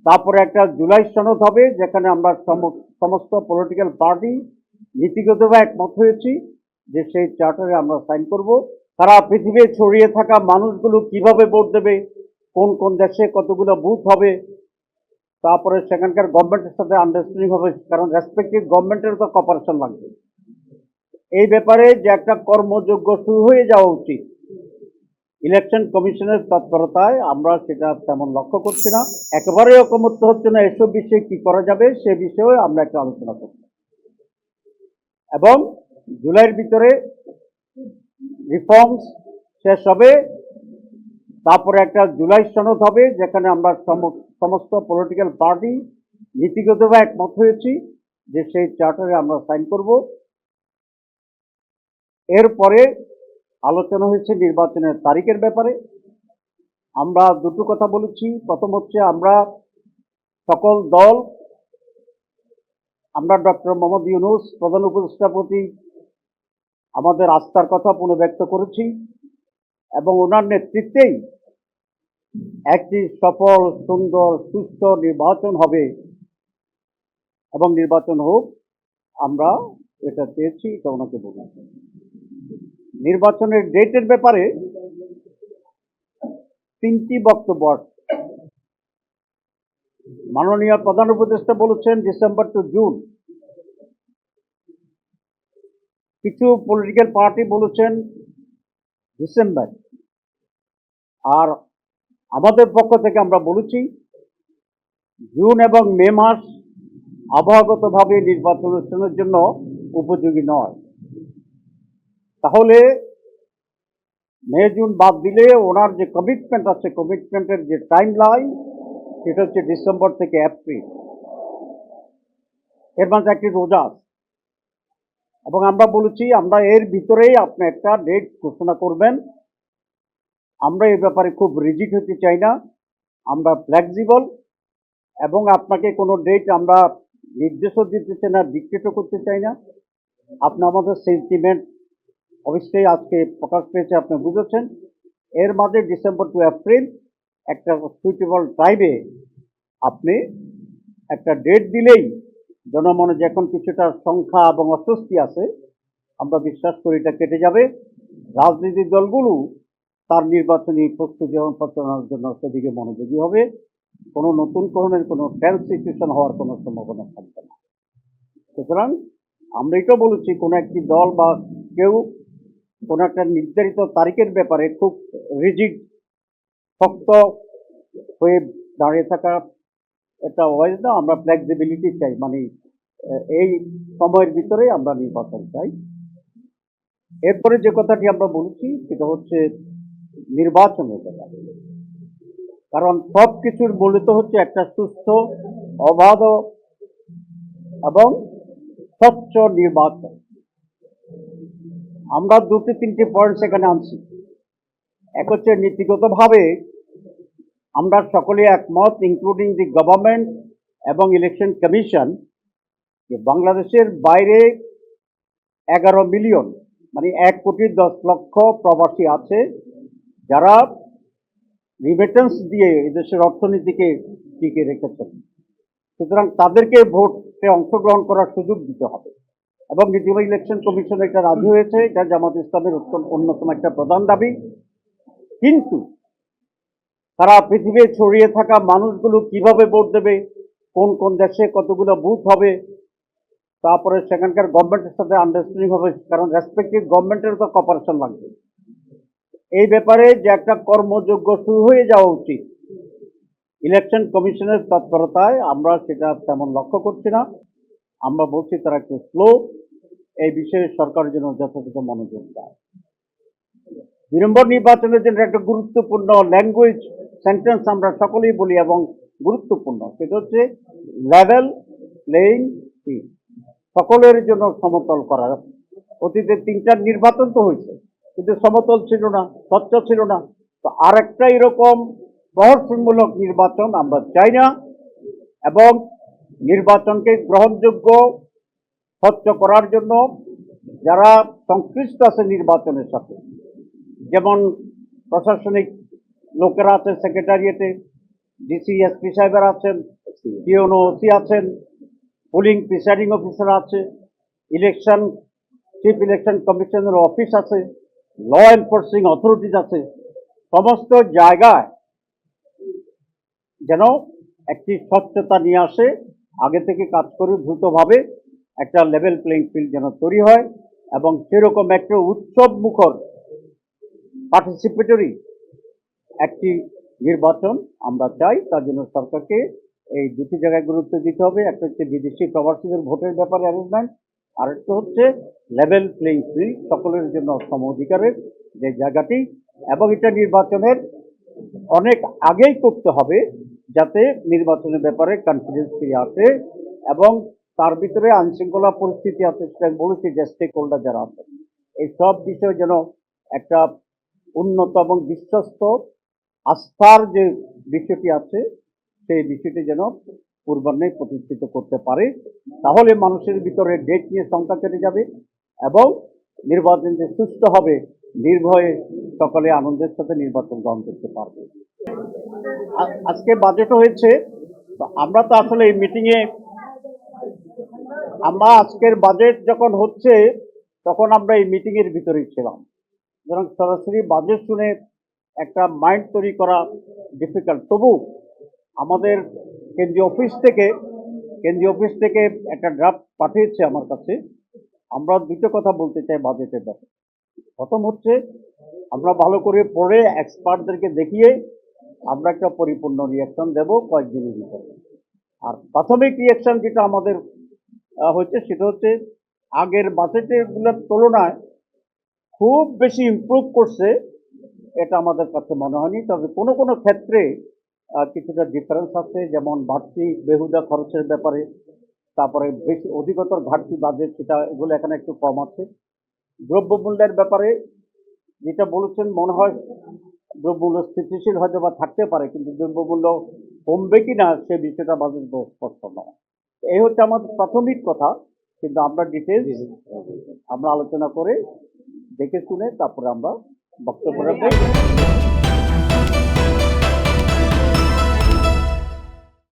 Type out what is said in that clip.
তারপরে একটা জুলাই সনদ হবে, যেখানে আমরা সমস্ত পলিটিক্যাল পার্টি নীতিগতভাবে একমত হয়েছি যে সেই চার্টারে আমরা সাইন করব। সারা পৃথিবী ছড়িয়ে থাকা মানুষগুলো কিভাবে ভোট দেবে, কোন কোন দেশে কতগুলো বুথ হবে, তারপরে সেখানকার গভর্নমেন্টের সাথে আন্ডারস্ট্যান্ডিং হবে, কারণ রেসপেক্টিভ গভর্নমেন্টের তো কপারেশন লাগবে। এই ব্যাপারে যে একটা কর্মযোগ্য শুরু হয়ে যাওয়া উচিত, ইলেকশন কমিশনের তৎপরতায় আমরা সেটা তেমন লক্ষ্য করছি না। একেবারে ঐকমত্য হচ্ছে না এসব বিষয়ে কি করা যাবে সে বিষয়ে আমরা একটা আলোচনা করব, এবং জুলাইয়ের ভিতরে রিফর্মস শেষ হবে। তারপরে একটা জুলাই সনদ হবে, যেখানে আমরা সমস্ত পলিটিক্যাল পার্টি নীতিগতভাবে একমত হয়েছি যে সেই চার্টারে আমরা সাইন করব। এরপরে আলোচনা হয়েছে নির্বাচনের তারিখের ব্যাপারে। আমরা দুটো কথা বলেছি। প্রথম হচ্ছে আমরা সকল দল, আমরা ডক্টর মোহাম্মদ ইউনূস প্রধান উপদেষ্টার প্রতি আমাদের আস্থার কথা পুনর্ব্যক্ত করেছি, এবং ওনার নেতৃত্বেই একটি সফল, সুন্দর, সুস্থ নির্বাচন হবে এবং নির্বাচন হোক, আমরা এটা চেয়েছি, এটা ওনাকে বলেছি। নির্বাচনের ডেটের ব্যাপারে তিনটি বক্তব্য। মাননীয় প্রধান উপদেষ্টা বলেছেন ডিসেম্বর টু জুন, কিছু পলিটিক্যাল পার্টি বলেছেন ডিসেম্বর, আর আমাদের পক্ষ থেকে আমরা বলেছি জুন এবং মে মাস আবহাওয়াগতভাবে নির্বাচন অনুষ্ঠানের জন্য উপযোগী নয়। তাহলে মে জুন বাদ দিলে ওনার যে কমিটমেন্ট আছে, কমিটমেন্টের যে টাইম লাইন, সেটা হচ্ছে ডিসেম্বর থেকে এপ্রিল, এর মাঝে একটি রোজা আছে। এবং আমরা বলেছি আমরা এর ভিতরেই আপনি একটা ডেট ঘোষণা করবেন। আমরা এই ব্যাপারে খুব রিজিড হতে চাই না, আমরা ফ্লেক্সিবল, এবং আপনাকে কোনো ডেট আমরা নির্দেশও দিতে চাই না, ডিক্টেটও করতে চাই না। আপনি আমাদের সেন্টিমেন্ট অবশ্যই আজকে প্রকাশ পেয়েছে, আপনি বুঝেছেন। এর মাঝে ডিসেম্বর টু এপ্রিল একটা সুইটেবল টাইমে আপনি একটা ডেট দিলেই জনমনে যে এখন কিছুটা সংখ্যা এবং অস্বস্তি আছে, আমরা বিশ্বাস করি এটা কেটে যাবে। রাজনৈতিক দলগুলো তার নির্বাচনী প্রস্তুতি এবং প্রচারণার জন্য সেদিকে মনোযোগী হবে। কোনো নতুন ধরনের কোনো টেন্স সিচুয়েশন হওয়ার কোনো সম্ভাবনা থাকবে না। সুতরাং আমরা এটাও বলেছি, কোনো একটি দল বা কেউ কোনো একটা নির্ধারিত তারিখের ব্যাপারে খুব রিজিড, শক্ত হয়ে দাঁড়িয়ে থাকা এটা ওয়াইজ না। আমরা ফ্লেক্সিবিলিটি চাই, মানে এই সময়ের ভিতরে আমরা নির্বাচন চাই। এরপরে যে কথাটি আমরা বলেছি সেটা হচ্ছে নির্বাচনের ব্যাপারে, কারণ সব কিছুর মূলত হচ্ছে একটা সুস্থ, অবাধ এবং স্বচ্ছ নির্বাচন। আমরা দুটি তিনটি পয়েন্ট সেখানে আনছি। এক হচ্ছে নীতিগতভাবে আমরা সকলে একমত, ইনক্লুডিং দি গভর্নমেন্ট এবং ইলেকশন কমিশন, যে বাংলাদেশের বাইরে 11 মিলিয়ন, মানে 1,10,00,000 প্রবাসী আছে, যারা রিমিটেন্স দিয়ে এদেশের অর্থনীতিকে টিকে রেখেছেন। সুতরাং তাদেরকে ভোটে অংশগ্রহণ করার সুযোগ দিতে হবে, এবং নীতিবাহী ইলেকশন কমিশন এটা রাজি হয়েছে। এটা জামাত ইসলামের অন্যতম একটা প্রধান দাবি। কিন্তু সারা পৃথিবী ছড়িয়ে থাকা মানুষগুলো কিভাবে ভোট দেবে, কোন কোন দেশে কতগুলো বুথ হবে, তারপরে সেখানকার গভর্নমেন্টের সাথে আন্ডারস্ট্যান্ডিং হবে, কারণ রেসপেক্টিভ গভর্নমেন্টের তো কপারেশন লাগবে। এই ব্যাপারে যে একটা কর্মযোগ্য শুরু হয়ে যাওয়া উচিত, ইলেকশন কমিশনের তৎপরতায় আমরা সেটা তেমন লক্ষ্য করছি না। আমরা বলছি তারা একটু স্লো, এই বিষয়ে সরকারের জন্য যথাযথ মনোযোগ দেয়। 2 নম্বর নির্বাচনের জন্য একটা গুরুত্বপূর্ণ ল্যাঙ্গুয়েজ সেন্টেন্স আমরা সকলেই বলি এবং গুরুত্বপূর্ণ, সেটা হচ্ছে লেভেল প্লেইং ফিল্ড, সকলের জন্য সমতল করা। অতীতে 3টা নির্বাচন তো হয়েছে, কিন্তু সমতল ছিল না, স্বচ্ছ ছিল না। তো আর একটা এরকম প্রহসনমূলক নির্বাচন আমরা চাই না, এবং নির্বাচনকে গ্রহণযোগ্য, স্বচ্ছ করার জন্য যারা সংশ্লিষ্ট আছে নির্বাচনের সাথে, যেমন প্রশাসনিক লোকেরা আছেন সেক্রেটারিয়েটে, ডিসি এসপি সাহেবেরা আছেন, পিওনো ওসি আছেন, পোলিং প্রিসাইডিং অফিসার আছে, ইলেকশন চিফ ইলেকশন কমিশনের অফিস আছে, ল এনফোর্সিং অথরিটিজ আছে। সমস্ত জায়গায় যেন একটি স্বচ্ছতা নিয়ে আসে, আগে থেকে কাজ করে দ্রুতভাবে একটা লেভেল প্লেইং ফিল্ড যেন তৈরি হয় এবং সেরকম একটা উৎসব মুখর পার্টিসিপেটরি একটি নির্বাচন আমরা চাই। তার জন্য সরকারকে এই দুটি জায়গায় গুরুত্ব দিতে হবে। একটা হচ্ছে বিদেশি প্রবাসীদের ভোটের ব্যাপারে অ্যারেঞ্জমেন্ট, আর একটা হচ্ছে লেভেল প্লেইং ফিল্ড, সকলের জন্য সম অধিকারের যে জায়গাটি, এবং এটা নির্বাচনের অনেক আগেই করতে হবে যাতে নির্বাচনের ব্যাপারে কনফিডেন্স ফিরে আসে এবং তার ভিতরে আইনশৃঙ্খলা পরিস্থিতি আছে, সেটা বলেছি যে স্টেক হোল্ডার যারা আছে এই সব বিষয়ে যেন একটা উন্নত এবং বিশ্বস্ত আস্থার যে বিষয়টি আছে সেই বিষয়টি যেন পূর্বান্নে প্রতিষ্ঠিত করতে পারে। তাহলে মানুষের ভিতরে ডেট নিয়ে শঙ্কা কেটে যাবে এবং নির্বাচন যে সুস্থ হবে, নির্ভয়ে সকলে আনন্দের সাথে নির্বাচন গ্রহণ করতে পারবে। আজকে বাজেটও হয়েছে, তো আমরা তো আসলে এই মিটিংয়ে আমরা আজকের বাজেট যখন হচ্ছে তখন আমরা এই মিটিংয়ের ভিতরেই ছিলাম, সুতরাং সরাসরি বাজেট শুনে একটা মাইন্ড তৈরি করা ডিফিকাল্ট। তবু আমাদের কেন্দ্রীয় অফিস থেকে একটা ড্রাফট পাঠিয়েছে আমার কাছে। আমরা দুটো কথা বলতে চাই বাজেটের ব্যাপারে। প্রথম হচ্ছে আমরা ভালো করে পড়ে এক্সপার্টদেরকে দেখিয়ে আমরা একটা পরিপূর্ণ রিয়াকশন দেব কয়েকদিনের ভিতরে। আর প্রাথমিক রিয়াকশন যেটা আমাদের হচ্ছে সেটা হচ্ছে আগের বাজেটের গুলোর তুলনায় খুব বেশি ইমপ্রুভ করছে এটা আমাদের কাছে মনে হয়নি। তবে কোনো কোনো ক্ষেত্রে কিছুটা ডিফারেন্স আছে, যেমন বাড়তি বেহুদা খরচের ব্যাপারে, তারপরে বেশি অধিকতর ঘাটতি বাজেট সেটা, এগুলো এখানে একটু কম আছে। দ্রব্যমূল্যের ব্যাপারে যেটা বলেছেন মনে হয় দ্রব্যমূল্য স্থিতিশীল হয়তো বা থাকতে পারে, কিন্তু দ্রব্যমূল্য কমবে কি না সে বিষয়টা বাজেট স্পষ্ট নয়। এই হচ্ছে আমাদের প্রাথমিক কথা, কিন্তু আমরা ডিটেলস আমরা আলোচনা করে দেখে শুনে তারপরে আমরা বক্তব্য রাখবো।